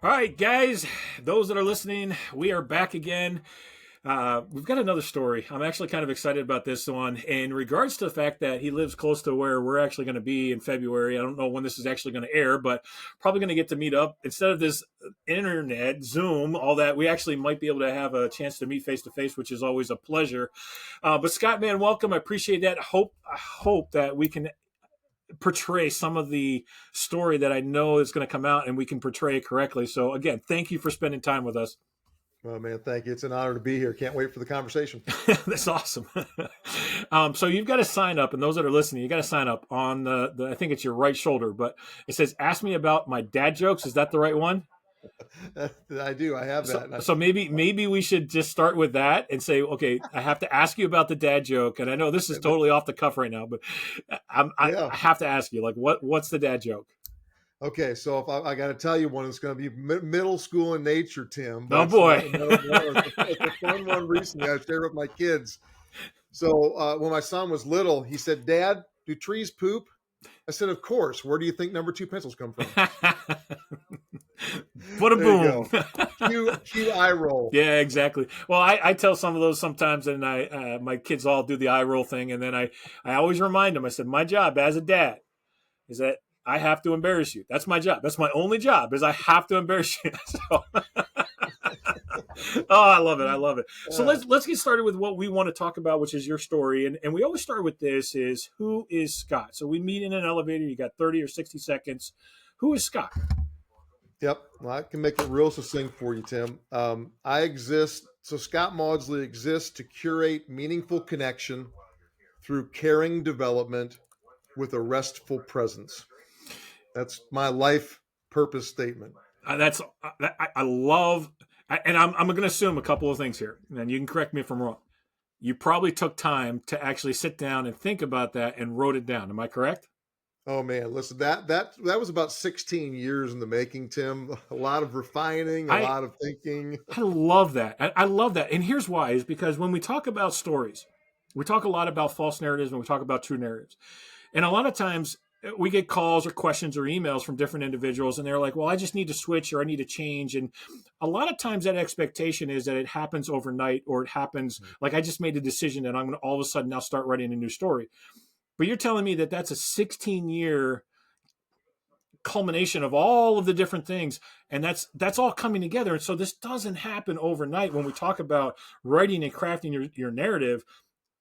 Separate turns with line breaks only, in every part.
All right, guys, those that are listening, we are back again. We've got another story. I'm actually kind of excited about this one in regards to the fact that he lives close to where we're actually going to be in February. I don't know when this is actually going to air, but probably going to get to meet up instead of this internet, Zoom, all that. We actually might be able to have a chance to meet face to face, which is always a pleasure. But Scott, man, welcome. I appreciate that. I hope that we can portray some of the story that I know is going to come out and we can portray it correctly. So again, thank you for spending time with us.
Oh man, thank you. It's an honor to be here. Can't wait for the conversation.
That's awesome. So you've got to sign up, and those that are listening, you got to sign up on I think it's your right shoulder, but it says, ask me about my dad jokes. Is that the right one?
I do. I have
So,
that.
so maybe we should just start with that and say, okay, I have to ask you about the dad joke, and I know this is totally off the cuff right now, but
Yeah.
I have to ask you, like, what's the dad joke?
Okay. So if I got to tell you one, it's going to be middle school in nature, Tim. But
Oh boy.
it's a fun one recently. I shared with my kids. So when my son was little, he said, "Dad, do trees poop?" I said, "Of course. Where do you think number two pencils come from?"
What a
There you
boom.
go. Cue eye roll.
Yeah, exactly. Well, I tell some of those sometimes, and my kids all do the eye roll thing, and then I always remind them. I said, my job as a dad is that I have to embarrass you. That's my job. That's my only job is I have to embarrass you. So, oh, I love it. I love it. So let's get started with what we want to talk about, which is your story. And we always start with this: is who is Scott? So we meet in an elevator. You got 30 or 60 seconds. Who is Scott?
Yep. Well, I can make it real succinct for you, Tim. I exist. So Scott Mawdesley exists to curate meaningful connection through caring development with a restful presence. That's my life purpose statement.
I love, and I'm going to assume a couple of things here, and you can correct me if I'm wrong. You probably took time to actually sit down and think about that and wrote it down. Am I correct?
Oh man, listen, that was about 16 years in the making, Tim. A lot of refining, a
I
lot of thinking.
I love that. I love that. And here's why: is because when we talk about stories, we talk a lot about false narratives and we talk about true narratives. And a lot of times we get calls or questions or emails from different individuals, and they're like, well, I just need to switch or I need to change. And a lot of times that expectation is that it happens overnight or it happens like I just made a decision and I'm going to all of a sudden now start writing a new story. But you're telling me that that's a 16-year culmination of all of the different things, and that's all coming together. And so this doesn't happen overnight. When we talk about writing and crafting your narrative,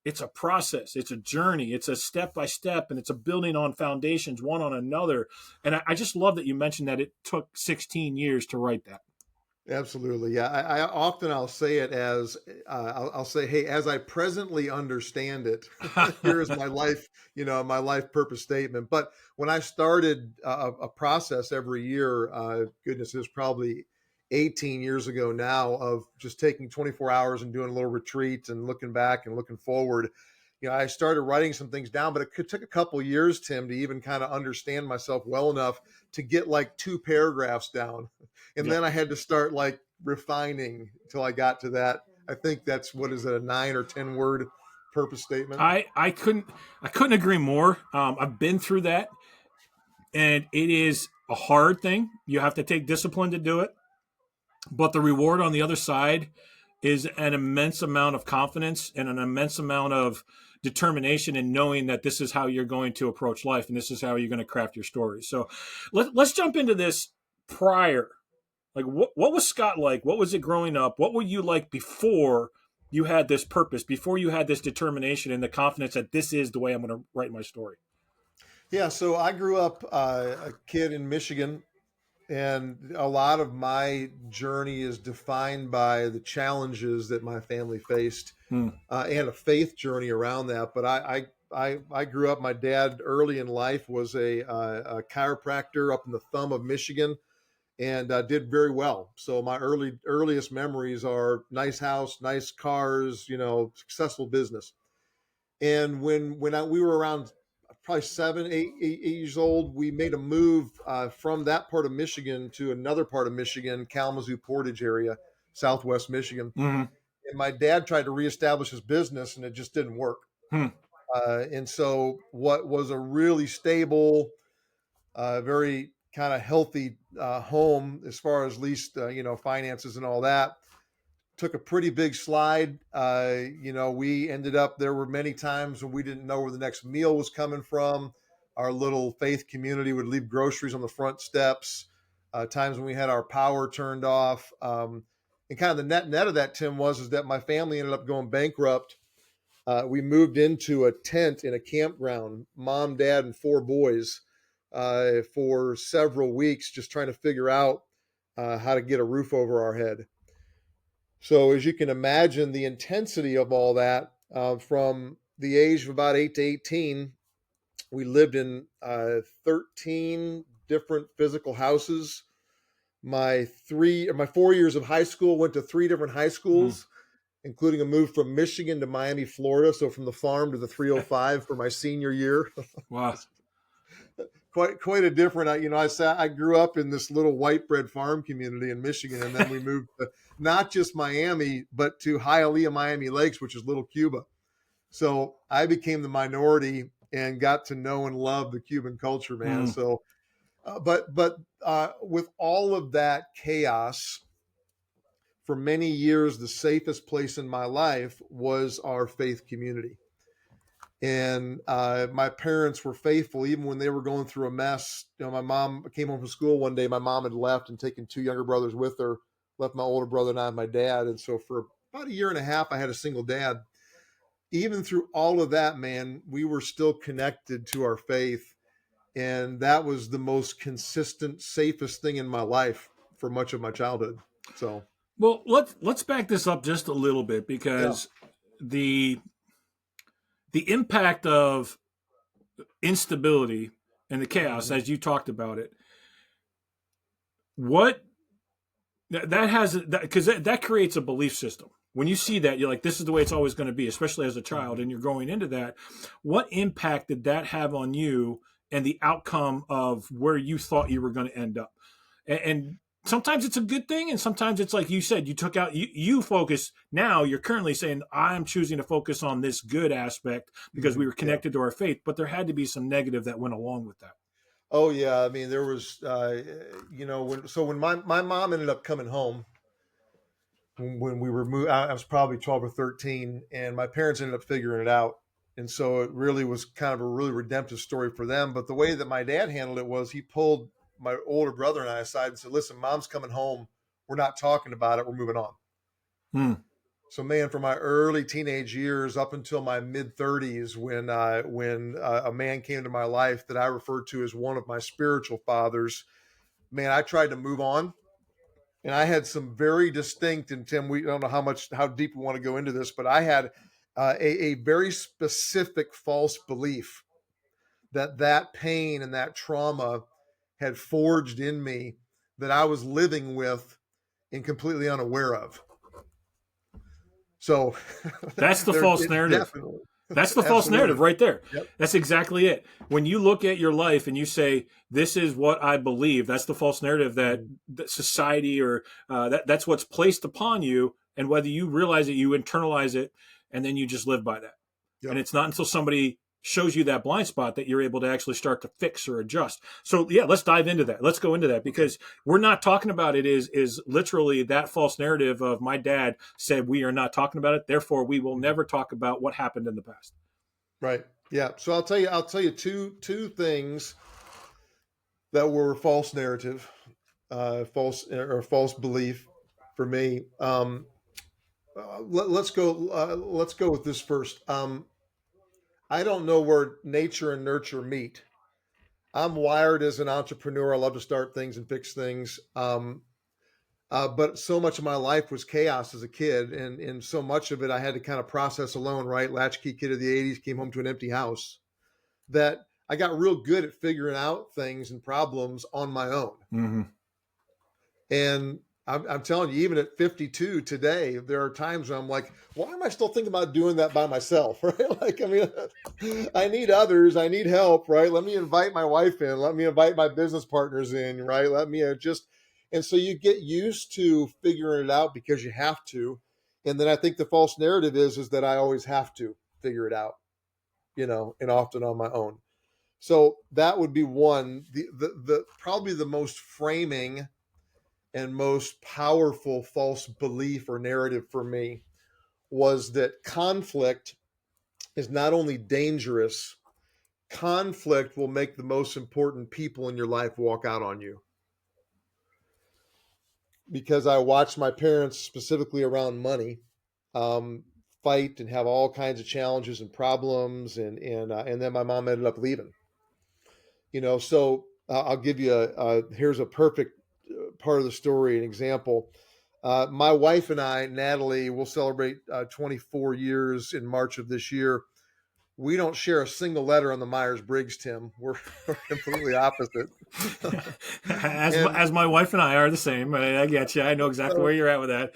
it's a process, it's a journey, it's a step by step, and it's a building on foundations one on another. And I just love that you mentioned that it took 16 years to write that.
Absolutely. Yeah. I often I'll say it as I'll say, hey, as I presently understand it, here is my life, my life purpose statement. But when I started a process every year, goodness, it was probably 18 years ago now, of just taking 24 hours and doing a little retreat and looking back and looking forward. I started writing some things down, but took a couple years, Tim, to even kind of understand myself well enough to get like two paragraphs down. And
Yeah.
then I had to start like refining until I got to that. I think that's, what is it, a 9 or 10 word purpose statement?
I couldn't agree more. I've been through that, and it is a hard thing. You have to take discipline to do it, but the reward on the other side is an immense amount of confidence and an immense amount of determination in knowing that this is how you're going to approach life and this is how you're going to craft your story. So let's jump into this prior. Like, what was Scott like? What was it growing up? What were you like before you had this purpose, before you had this determination and the confidence that this is the way I'm going to write my story?
Yeah. So I grew up a kid in Michigan, and a lot of my journey is defined by the challenges that my family faced,
Hmm.
and a faith journey around that. But I grew up. My dad, early in life, was a chiropractor up in the thumb of Michigan, and did very well. So my earliest memories are nice house, nice cars, successful business. And we were around probably 7, 8 years old, we made a move from that part of Michigan to another part of Michigan, Kalamazoo Portage area, Southwest Michigan.
Mm-hmm.
And my dad tried to reestablish his business, and it just didn't work.
Hmm.
And so what was a really stable, very kind of healthy home as far as least, finances and all that. Took a pretty big slide. We ended up, there were many times when we didn't know where the next meal was coming from. Our little faith community would leave groceries on the front steps. Times when we had our power turned off. And kind of the net of that, Tim, is that my family ended up going bankrupt. We moved into a tent in a campground, mom, dad, and 4 boys, for several weeks, just trying to figure out how to get a roof over our head. So as you can imagine, the intensity of all that, from the age of about 8 to 18, we lived in 13 different physical houses. My 4 years of high school went to 3 different high schools, including a move from Michigan to Miami, Florida. So from the farm to the 305 for my senior year.
Wow.
Quite a different. I grew up in this little white bread farm community in Michigan, and then we moved to not just Miami, but to Hialeah, Miami Lakes, which is Little Cuba. So I became the minority and got to know and love the Cuban culture, man. So, but with all of that chaos, for many years, the safest place in my life was our faith community. And my parents were faithful even when they were going through a mess. My mom came home from school one day. My mom had left and taken 2 younger brothers with her, left my older brother and I and my dad. And so for about a year and a half, I had a single dad. Even through all of that, man, we were still connected to our faith. And that was the most consistent, safest thing in my life for much of my childhood. So,
well, let's back this up just a little bit, because the impact of instability and the chaos, as you talked about it, what that has, because that creates a belief system. When you see that, you're like, this is the way it's always going to be, especially as a child, and you're going into that. What impact did that have on you and the outcome of where you thought you were going to end up? And sometimes it's a good thing, and sometimes it's like you said, you took out, you focus. Now you're currently saying, I'm choosing to focus on this good aspect because we were connected to our faith, but there had to be some negative that went along with that.
Oh yeah, I mean there was, when my mom ended up coming home when we were moved, I was probably 12 or 13, and my parents ended up figuring it out, and so it really was kind of a really redemptive story for them. But the way that my dad handled it was he pulled my older brother and I aside and said, "Listen, mom's coming home. We're not talking about it. We're moving on." So, man, from my early teenage years up until my mid 30s, when a man came into my life that I referred to as one of my spiritual fathers, man, I tried to move on, and I had some very distinct. And Tim, we don't know how deep we want to go into this, but I had a very specific false belief that pain and that trauma had forged in me that I was living with and completely unaware of. So
that's the false narrative. That's the false narrative right there. Yep. That's exactly it. When you look at your life and you say, this is what I believe, that's the false narrative that society or that's what's placed upon you. And whether you realize it, you internalize it, and then you just live by that. Yep. And it's not until somebody shows you that blind spot that you're able to actually start to fix or adjust. So yeah, let's dive into that. Let's go into that, because we're not talking about it is literally that false narrative of my dad said we are not talking about it, therefore we will never talk about what happened in the past.
Right. Yeah. So I'll tell you two things that were false narrative, false belief for me. Let's go with this first. I don't know where nature and nurture meet. I'm wired as an entrepreneur. I love to start things and fix things. But so much of my life was chaos as a kid, and so much of it I had to kind of process alone, right? Latchkey kid of the 80s, came home to an empty house, that I got real good at figuring out things and problems on my own.
Mm-hmm.
And I'm telling you, even at 52 today, there are times when I'm like, why am I still thinking about doing that by myself? Right? Like, I mean, I need others. I need help, right? Let me invite my wife in. Let me invite my business partners in, right? Let me and so you get used to figuring it out because you have to. And then I think the false narrative is that I always have to figure it out, and often on my own. So that would be one. The probably the most framing and most powerful false belief or narrative for me was that conflict is not only dangerous, conflict will make the most important people in your life walk out on you. Because I watched my parents, specifically around money, um, fight and have all kinds of challenges and problems, and then my mom ended up leaving. So I'll give you here's a perfect part of the story, an example. My wife and I, Natalie, will celebrate 24 years in March of this year. We don't share a single letter on the Myers-Briggs, Tim. We're completely opposite. And
as my wife and I are the same. I get you. I know exactly
so,
where you're at with that.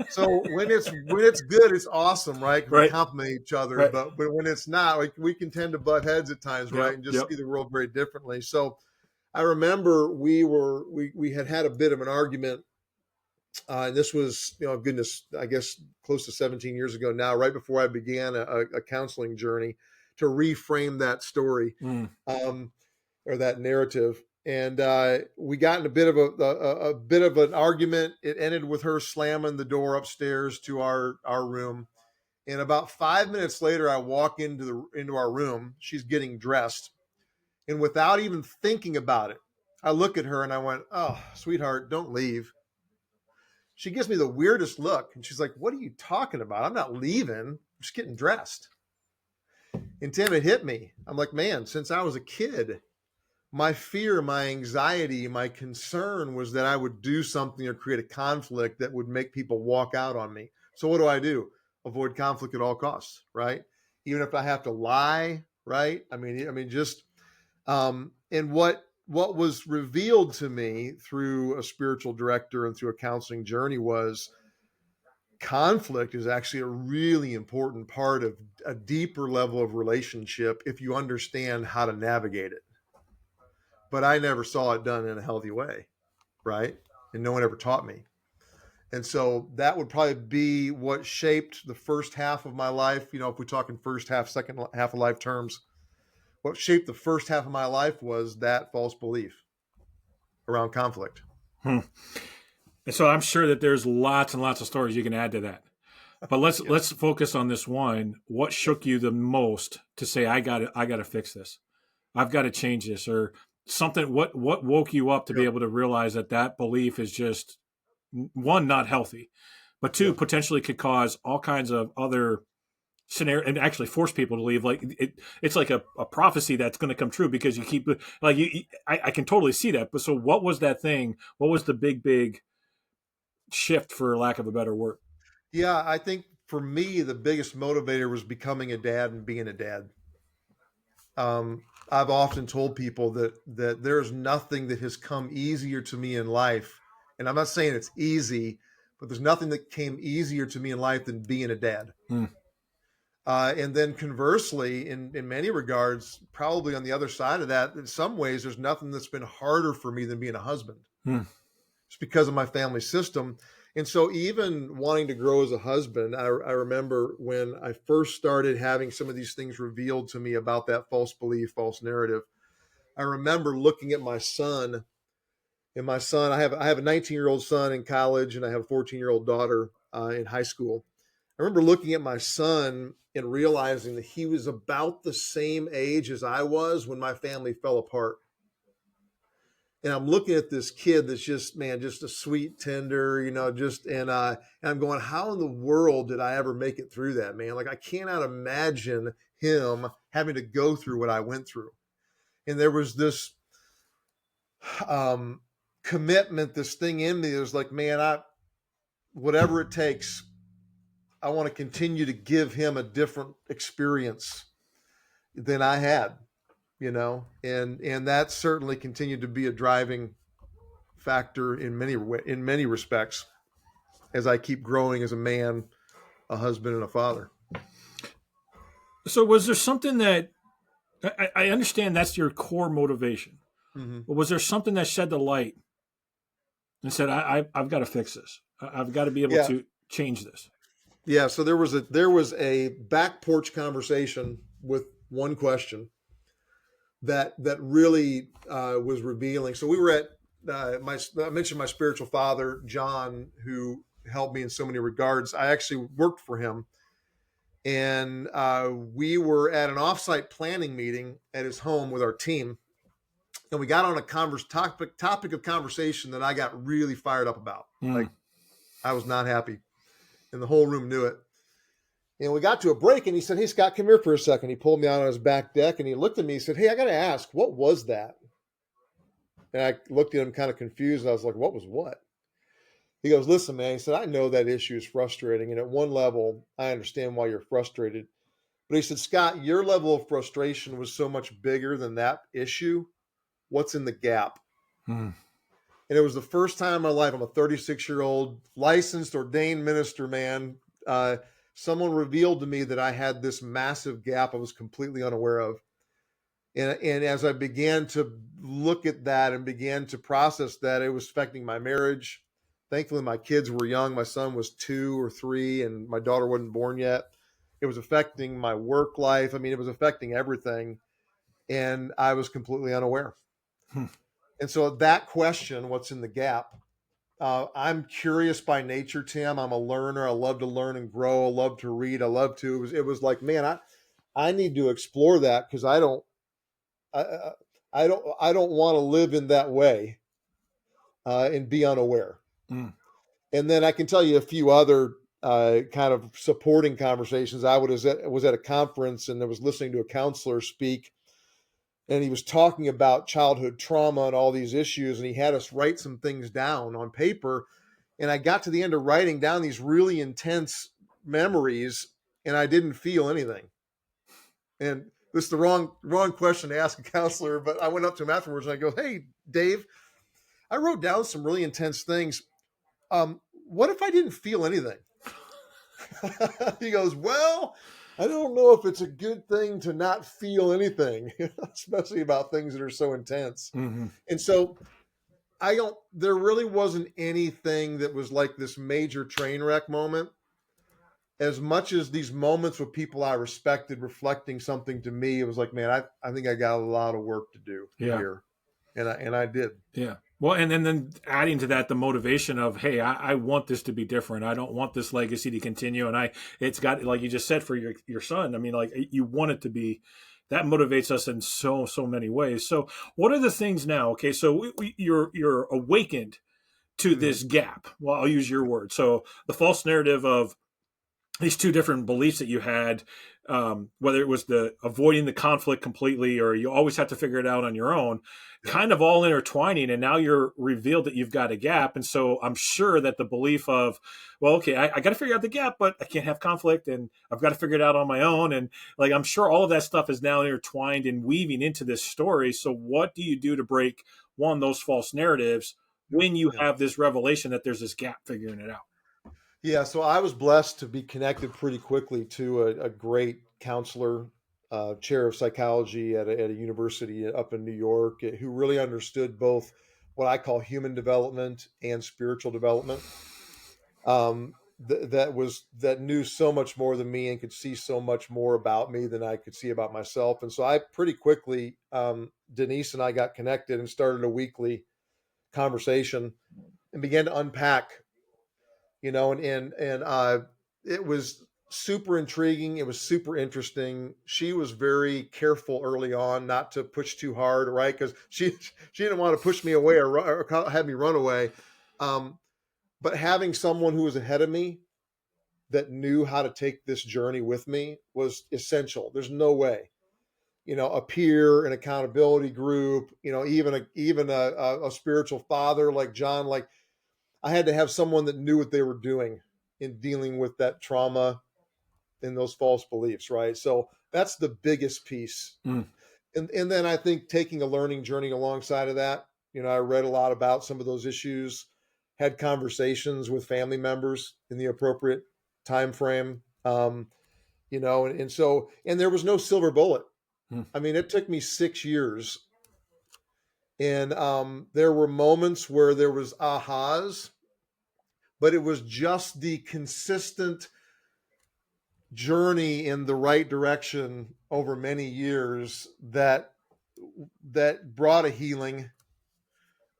so when it's good, it's awesome, right? Because we
Right.
compliment each other.
Right.
But when it's not, like, we can tend to butt heads at times, right?
Yep.
And just
Yep.
see the world very differently. So I remember we had a bit of an argument. And this was, goodness, I guess close to 17 years ago now, right before I began a counseling journey to reframe that story,
Mm.
or that narrative. And we got in a bit of a bit of an argument. It ended with her slamming the door upstairs to our room. And about 5 minutes later, I walk into our room. She's getting dressed, and without even thinking about it, I look at her and I went, "Oh, sweetheart, don't leave." She gives me the weirdest look, and she's like, "What are you talking about? I'm not leaving. I'm just getting dressed." And Tim, it hit me. I'm like, man, since I was a kid, my fear, my anxiety, my concern was that I would do something or create a conflict that would make people walk out on me. So what do? Avoid conflict at all costs, right? Even if I have to lie, right? Just and what was revealed to me through a spiritual director and through a counseling journey was conflict is actually a really important part of a deeper level of relationship if you understand how to navigate it. But I never saw it done in a healthy way, right? And no one ever taught me. And so that would probably be what shaped the first half of my life. If we're talking first half, second half of life terms, what shaped the first half of my life was that false belief around conflict.
Hmm. And so I'm sure that there's lots and lots of stories you can add to that. But
Yeah.
let's focus on this one. What shook you the most to say, I got to fix this. I've got to change this, or something. What woke you up to be
Yep.
able to realize that belief is just, one, not healthy, but two,
Yep.
potentially could cause all kinds of other scenario and actually force people to leave. Like it's like a prophecy that's going to come true because you keep like I can totally see that. But so what was that thing? What was the big shift, for lack of a better word?
Yeah, I think for me, the biggest motivator was becoming a dad and being a dad. I've often told people that there's nothing that has come easier to me in life, and I'm not saying it's easy, but there's nothing that came easier to me in life than being a dad.
Hmm.
And then conversely, in many regards, probably on the other side of that, in some ways, there's nothing that's been harder for me than being a husband.
Hmm.
It's because of my family system. And so even wanting to grow as a husband, I remember when I first started having some of these things revealed to me about that false belief, false narrative. I remember looking at my son, and my son, I have a 19-year-old son in college, and I have a 14-year-old daughter in high school. I remember looking at my son and realizing that he was about the same age as I was when my family fell apart. And I'm looking at this kid that's just, man, just a sweet, tender, and I'm going, how in the world did I ever make it through that, man? Like, I cannot imagine him having to go through what I went through. And there was this um, commitment, this thing in me that was like, man, whatever it takes, I want to continue to give him a different experience than I had, and that certainly continued to be a driving factor in many respects as I keep growing as a man, a husband, and a father.
So was there something that I understand that's your core motivation,
Mm-hmm.
but was there something that shed the light and said, I've got to fix this. I've got to be able
Yeah,
to change this.
yeah. So there was a back porch conversation with one question that really was revealing. So we were at I mentioned my spiritual father, John, who helped me in so many regards. I actually worked for him, and we were at an offsite planning meeting at his home with our team, and we got on a topic of conversation that I got really fired up about. Like, I was not happy, and the whole room knew it. And we got to a break, and he said, "Hey, Scott, come here for a second." He pulled me out on his back deck, and he looked at me. He said, "Hey, I got to ask, what was that?" And I looked at him kind of confused. And I was like, "What was what?" He goes, "Listen, man," he said, "I know that issue is frustrating. And at one level, I understand why you're frustrated. But he said, Scott, your level of frustration was so much bigger than that issue. What's in the gap?" And it was the first time in my life, I'm a 36-year-old licensed ordained minister, man. Someone revealed to me that I had this massive gap I was completely unaware of. And as I began to look at that and began to process that, it was affecting my marriage. Thankfully, my kids were young. My son was 2 or 3, and my daughter wasn't born yet. It was affecting my work life. I mean, it was affecting everything. And I was completely unaware. And so that question, what's in the gap? I'm curious by nature, Tim. I'm a learner. I love to learn and grow. I love to read. I love to. It was like, man, I need to explore that because I don't want to live in that way and be unaware. And then I can tell you a few other kind of supporting conversations. I was at a conference and I was listening to a counselor speak, and he was talking about childhood trauma and all these issues, and he had us write some things down on paper. And I got to the end of writing down these really intense memories, and I didn't feel anything. And this is the wrong question to ask a counselor, but I went up to him afterwards and I go, "Hey, Dave, I wrote down some really intense things. What if I didn't feel anything?" He goes, "Well, I don't know if it's a good thing to not feel anything, especially about things that are so intense." And so there really wasn't anything that was like this major train wreck moment, as much as these moments with people I respected reflecting something to me. It was like, man, I think I got a lot of work to do here. And I did.
Yeah. Well, and then adding to that, the motivation of, hey, I want this to be different. I don't want this legacy to continue. And it's got, like you just said, for your son. I mean, like, you want it to be, that motivates us in so many ways. So what are the things now? Okay. So you're awakened to this gap. Well, I'll use your word. So the false narrative of these two different beliefs that you had, whether it was the avoiding the conflict completely, or you always have to figure it out on your own, kind of all intertwining. And now you're revealed that you've got a gap. And so I'm sure that the belief of, well, okay, I got to figure out the gap, but I can't have conflict, and I've got to figure it out on my own. And like, I'm sure all of that stuff is now intertwined and weaving into this story. So what do you do to break those false narratives when you have this revelation that there's this gap figuring it out?
Yeah, so I was blessed to be connected pretty quickly to a great counselor, chair of psychology at a university up in New York, who really understood both what I call human development and spiritual development. That knew so much more than me and could see so much more about me than I could see about myself. And so I pretty quickly, Denise and I got connected and started a weekly conversation and began to unpack, and it was super intriguing. It was super interesting. She was very careful early on not to push too hard, right? Because she didn't want to push me away or have me run away. But having someone who was ahead of me that knew how to take this journey with me was essential. There's no way, a peer, an accountability group, even a spiritual father like John, like, I had to have someone that knew what they were doing in dealing with that trauma and those false beliefs, right? So that's the biggest piece. And then I think taking a learning journey alongside of that, I read a lot about some of those issues, had conversations with family members in the appropriate time frame, and there was no silver bullet. I mean, it took me 6 years, and there were moments where there was ahas, but it was just the consistent journey in the right direction over many years that that brought a healing,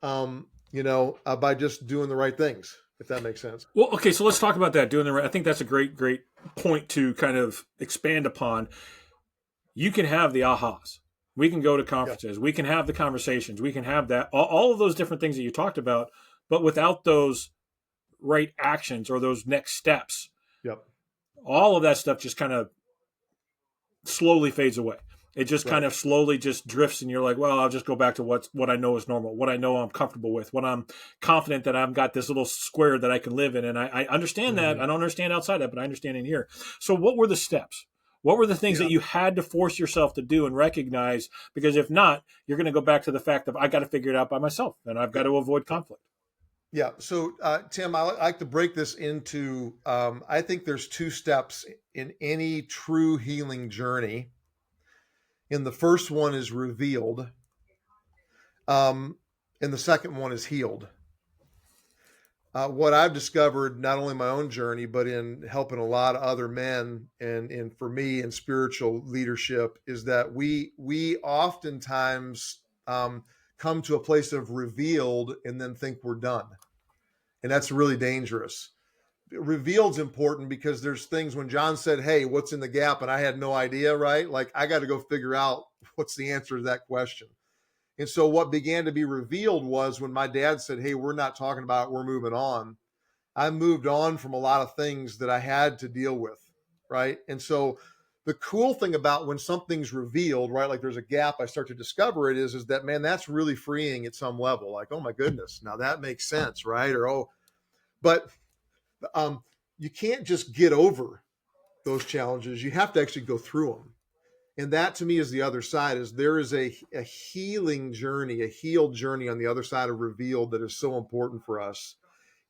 by just doing the right things, if that makes sense.
Well, okay, so let's talk about that. Doing the right. I think that's a great point to kind of expand upon. You can have the ahas. We can go to
Yeah.
conferences. We can have the conversations. We can have that. All of those different things that you talked about, but without those right actions or those next steps,
Yep.
all of that stuff just kind of slowly fades away. It just kind
Right.
of slowly just drifts, and you're like, well, I'll just go back to what I know is normal, what I know I'm comfortable with, what I'm confident that I've got this little square that I can live in. And I understand that.
Mm-hmm.
I don't understand outside that, but I understand in here. So what were the steps? What were the things
Yeah.
that you had to force yourself to do and recognize? Because if not, you're going to go back to the fact that I got to figure it out by myself, and I've got to avoid conflict.
Yeah. So, Tim, I like to break this into, I think there's two steps in any true healing journey. And the first one is revealed. And the second one is healed. What I've discovered, not only in my own journey, but in helping a lot of other men and for me in spiritual leadership, is that we oftentimes come to a place of revealed and then think we're done. And that's really dangerous. Revealed's important because there's things when John said, hey, what's in the gap? And I had no idea, right? Like I got to go figure out what's the answer to that question. And so what began to be revealed was when my dad said, hey, we're not talking about it, we're moving on. I moved on from a lot of things that I had to deal with, right? And so the cool thing about when something's revealed, right, like there's a gap, I start to discover it is that, man, that's really freeing at some level. Like, oh my goodness, now that makes sense, right? But you can't just get over those challenges. You have to actually go through them. And that to me is the other side, is there is a healing journey, a healed journey on the other side of revealed that is so important for us.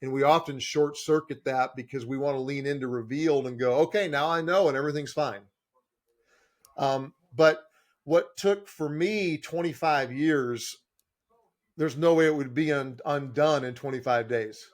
And we often short circuit that because we want to lean into revealed and go, okay, now I know and everything's fine. But what took for me 25 years, there's no way it would be undone in 25 days.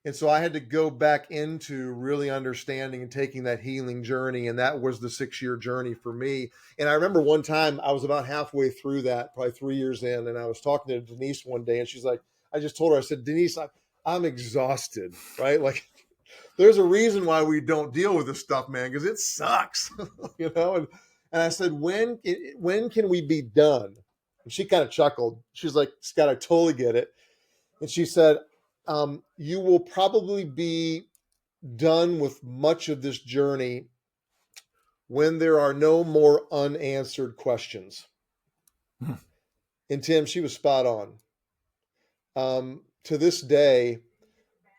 And so I had to go back into really understanding and taking that healing journey. And that was the 6-year journey for me. And I remember one time I was about halfway through that, probably 3 years in. And I was talking to Denise one day and she's like, I just told her, I said, Denise, I'm exhausted, right? Like there's a reason why we don't deal with this stuff, man, because it sucks, And I said, when can we be done? And she kind of chuckled. She's like, Scott, I totally get it. And she said, you will probably be done with much of this journey when there are no more unanswered questions. And Tim, she was spot on. To this day,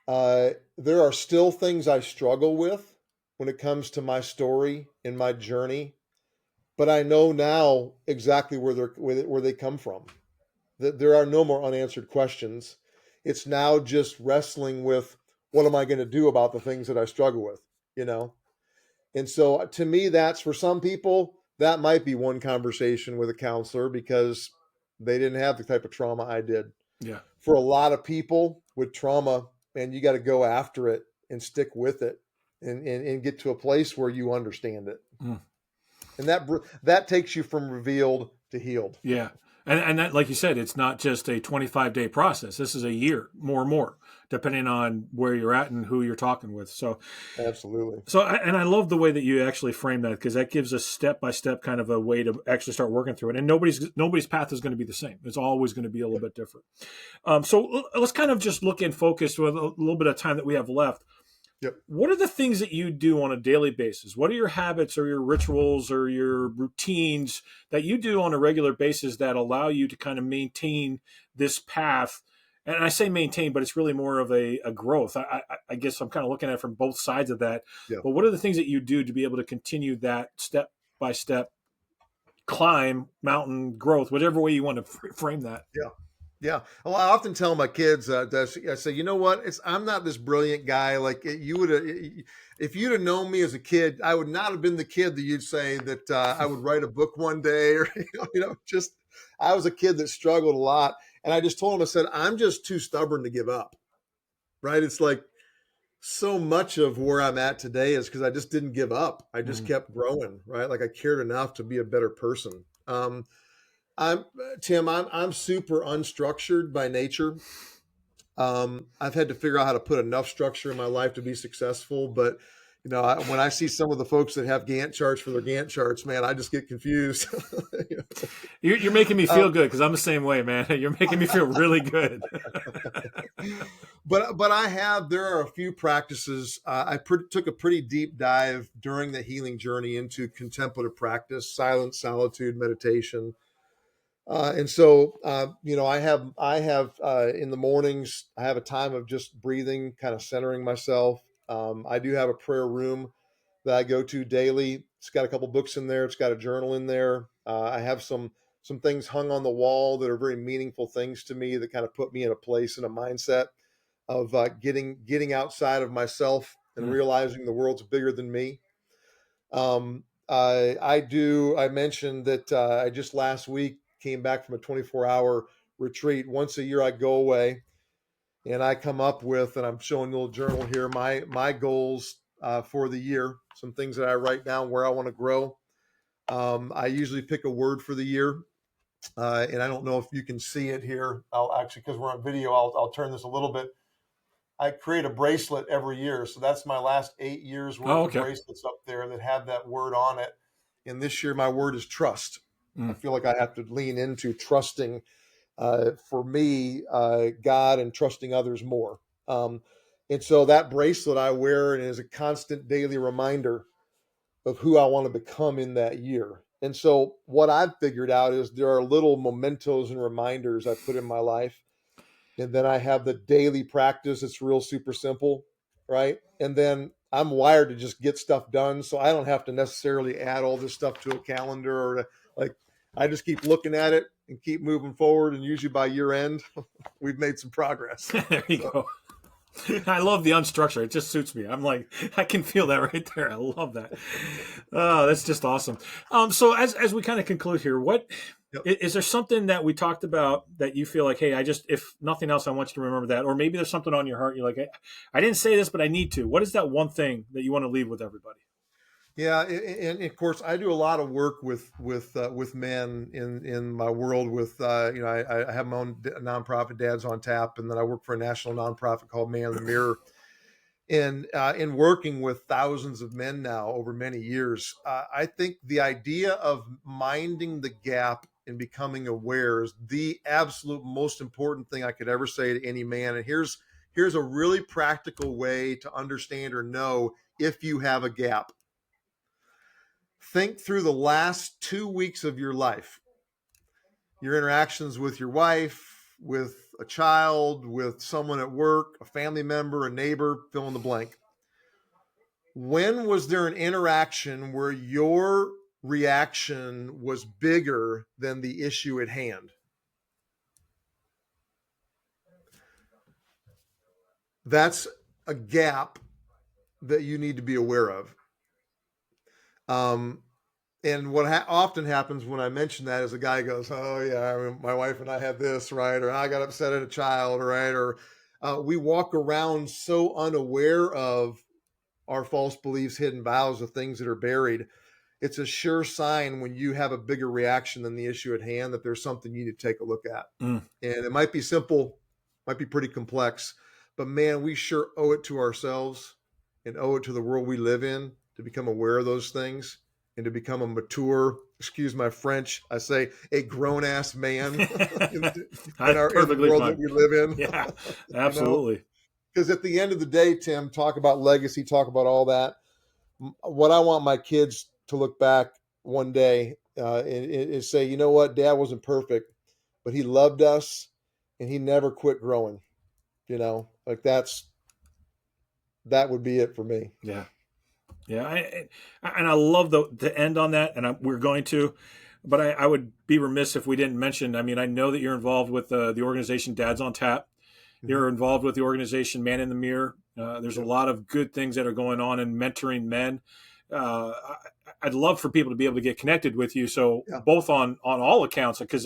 there are still things I struggle with when it comes to my story and my journey, but I know now exactly where they come from. That there are no more unanswered questions. It's now just wrestling with what am I going to do about the things that I struggle with, And so to me, that's for some people, that might be one conversation with a counselor because they didn't have the type of trauma I did.
Yeah.
For a lot of people with trauma, man, you got to go after it and stick with it and get to a place where you understand it. Mm. And that takes you from revealed to healed.
Yeah. And that, like you said, it's not just a 25-day process. This is a year, more and more, depending on where you're at and who you're talking with. So,
absolutely.
So, and I love the way that you actually frame that because that gives us step-by-step kind of a way to actually start working through it. And nobody's path is going to be the same. It's always going to be a little bit different. So let's kind of just look and focus with a little bit of time that we have left.
Yep.
What are the things that you do on a daily basis? What are your habits or your rituals or your routines that you do on a regular basis that allow you to kind of maintain this path? And I say maintain, but it's really more of a growth. I guess I'm kind of looking at it from both sides of that.
Yeah.
But what are the things that you do to be able to continue that step-by-step climb, mountain growth, whatever way you want to frame that?
Yeah. Yeah. Well, I often tell my kids, I say, you know what? I'm not this brilliant guy. Like if you'd have known me as a kid, I would not have been the kid that you'd say that I would write a book one day or, just, I was a kid that struggled a lot. And I just told him, I said, I'm just too stubborn to give up. Right. It's like so much of where I'm at today is because I just didn't give up. I just kept growing. Right. Like I cared enough to be a better person. I'm Tim. I'm super unstructured by nature. I've had to figure out how to put enough structure in my life to be successful. But when I see some of the folks that have Gantt charts for their Gantt charts, man, I just get confused. You know?
You're making me feel good because I'm the same way, man. You're making me feel really good.
But there are a few practices. Took a pretty deep dive during the healing journey into contemplative practice, silence, solitude, meditation. And so, I have in the mornings, I have a time of just breathing, kind of centering myself. I do have a prayer room that I go to daily. It's got a couple books in there. It's got a journal in there. I have some things hung on the wall that are very meaningful things to me that kind of put me in a place and a mindset of getting outside of myself and
Mm.
realizing the world's bigger than me. I mentioned that I just last week came back from a 24-hour retreat. Once a year, I go away and I come up with, and I'm showing a little journal here, my goals for the year, some things that I write down where I want to grow. I usually pick a word for the year. And I don't know if you can see it here. I'll actually, because we're on video, I'll turn this a little bit. I create a bracelet every year. So that's my last 8 years
Oh,
worth of
okay.
bracelets up there that have that word on it. And this year, my word is trust. I
Mm.
feel like I have to lean into trusting, for me, God, and trusting others more. And so that bracelet I wear, and is a constant daily reminder of who I want to become in that year. And so what I've figured out is there are little mementos and reminders I put in my life. And then I have the daily practice. It's real super simple, right? And then I'm wired to just get stuff done. So I don't have to necessarily add all this stuff to a calendar like, I just keep looking at it and keep moving forward. And usually by year end, we've made some progress.
There you
So
go. I love the unstructured. It just suits me. I'm like, I can feel that right there. I love that. Oh, that's just awesome. So as we kind of conclude here, what
yep.
is there something that we talked about that you feel like, hey, if nothing else, I want you to remember that, or maybe there's something on your heart. You're like, hey, I didn't say this, but I need to. What is that one thing that you want to leave with everybody?
Yeah, and of course, I do a lot of work with men in my world. I have my own nonprofit, Dads on Tap, and then I work for a national nonprofit called Man in the Mirror. And in working with thousands of men now over many years, I think the idea of minding the gap and becoming aware is the absolute most important thing I could ever say to any man. And here's a really practical way to understand or know if you have a gap. Think through the last 2 weeks of your life, your interactions with your wife, with a child, with someone at work, a family member, a neighbor, fill in the blank. When was there an interaction where your reaction was bigger than the issue at hand? That's a gap that you need to be aware of. And what often happens when I mention that is a guy goes, "Oh yeah, I mean, my wife and I had this, right?" Or I got upset at a child, right? Or we walk around so unaware of our false beliefs, hidden vows, of things that are buried. It's a sure sign when you have a bigger reaction than the issue at hand that there's something you need to take a look at.
Mm.
And it might be simple, might be pretty complex, but man, we sure owe it to ourselves and owe it to the world we live in to become aware of those things and to become a mature, excuse my French, I say a grown ass man in the
Perfectly
world that
fine.
we live in.
Yeah,
you know,
absolutely.
because at the end of the day, Tim, talk about legacy, talk about all that. What I want my kids to look back one day and say, you know what, Dad wasn't perfect, but he loved us and he never quit growing. Like that would be it for me.
Yeah. Yeah, and I love the end on that, and we're going to, but I would be remiss if we didn't mention. I mean, I know that you're involved with the organization Dads on Tap.
Mm-hmm.
You're involved with the organization Man in the Mirror. There's a
Yep.
lot of good things that are going on in mentoring men. I'd love for people to be able to get connected with you. So
Yeah.
both on all accounts, because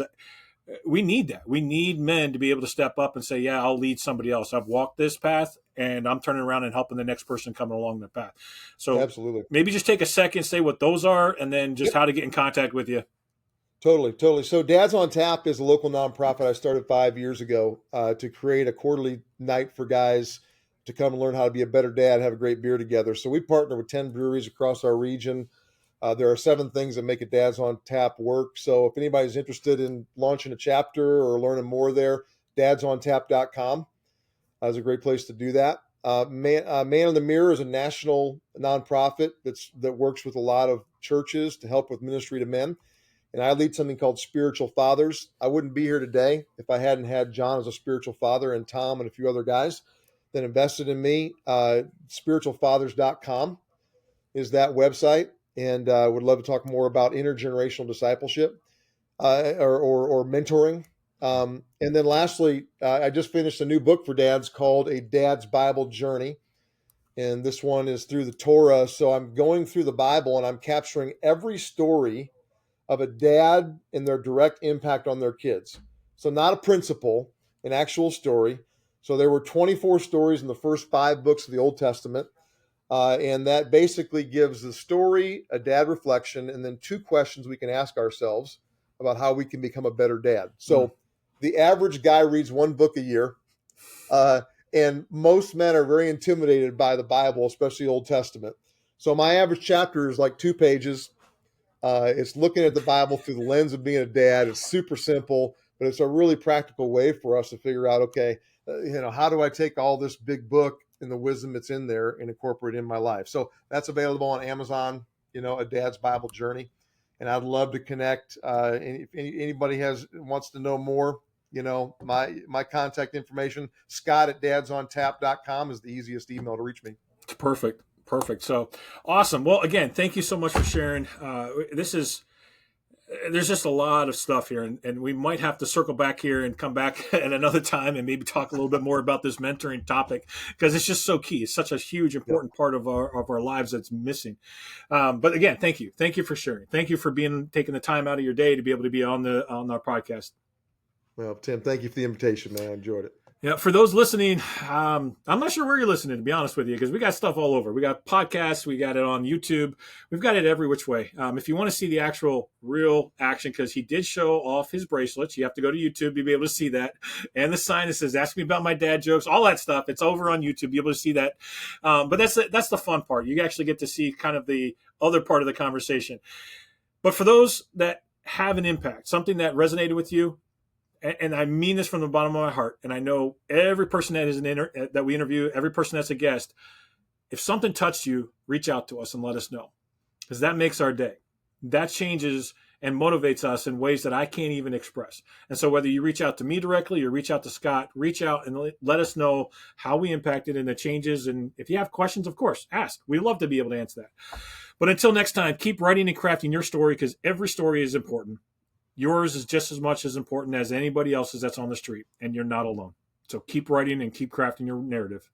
we need that. We need men to be able to step up and say, yeah, I'll lead somebody else. I've walked this path and I'm turning around and helping the next person coming along the path. So
Absolutely.
maybe just take a second, say what those are, and then just
Yep.
how to get in contact with you.
Totally, totally. So Dads on Tap is a local nonprofit I started 5 years ago to create a quarterly night for guys to come and learn how to be a better dad, have a great beer together. So we partner with 10 breweries across our region. There are 7 things that make a Dads on Tap work. So if anybody's interested in launching a chapter or learning more there, dadsontap.com is a great place to do that. Man in the Mirror is a national nonprofit that works with a lot of churches to help with ministry to men. And I lead something called Spiritual Fathers. I wouldn't be here today if I hadn't had John as a spiritual father and Tom and a few other guys that invested in me. Spiritualfathers.com is that website. And would love to talk more about intergenerational discipleship or mentoring. And then lastly, I just finished a new book for dads called A Dad's Bible Journey. And this one is through the Torah. So I'm going through the Bible and I'm capturing every story of a dad and their direct impact on their kids. So not a principle, an actual story. So there were 24 stories in the first 5 books of the Old Testament. And that basically gives the story, a dad reflection, and then 2 questions we can ask ourselves about how we can become a better dad. So the average guy reads 1 book a year. And most men are very intimidated by the Bible, especially the Old Testament. So my average chapter is like 2 pages. It's looking at the Bible through the lens of being a dad. It's super simple, but it's a really practical way for us to figure out, okay, how do I take all this big book and the wisdom that's in there and incorporate it in my life? So that's available on Amazon, A Dad's Bible Journey. And I'd love to connect. If anybody wants to know more, my contact information, scott@dadsontap.com is the easiest email to reach me.
Perfect. Perfect. So awesome. Well, again, thank you so much for sharing. There's just a lot of stuff here, and we might have to circle back here and come back at another time and maybe talk a little bit more about this mentoring topic, because it's just so key. It's such a huge, important part of our lives that's missing. But again, thank you. Thank you for sharing. Thank you for taking the time out of your day to be able to be on our podcast.
Well, Tim, thank you for the invitation, man. I enjoyed it.
Yeah, for those listening, I'm not sure where you're listening, to be honest with you, because we got stuff all over. We got podcasts, we got it on YouTube, we've got it every which way. If you want to see the actual real action, because he did show off his bracelets, you have to go to YouTube to be able to see that. And the sign that says, "Ask me about my dad jokes," all that stuff. It's over on YouTube. Be able to see that. But that's the fun part. You actually get to see kind of the other part of the conversation. But for those that have an impact, something that resonated with you, and I mean this from the bottom of my heart, and I know every person that we interview, every person that's a guest, if something touched you, reach out to us and let us know, because that makes our day. That changes and motivates us in ways that I can't even express. And so whether you reach out to me directly or reach out to Scott, reach out and let us know how we impacted and the changes. And if you have questions, of course, ask. We'd love to be able to answer that. But until next time, keep writing and crafting your story, because every story is important. Yours is just as much as important as anybody else's that's on the street, and you're not alone. So keep writing and keep crafting your narrative.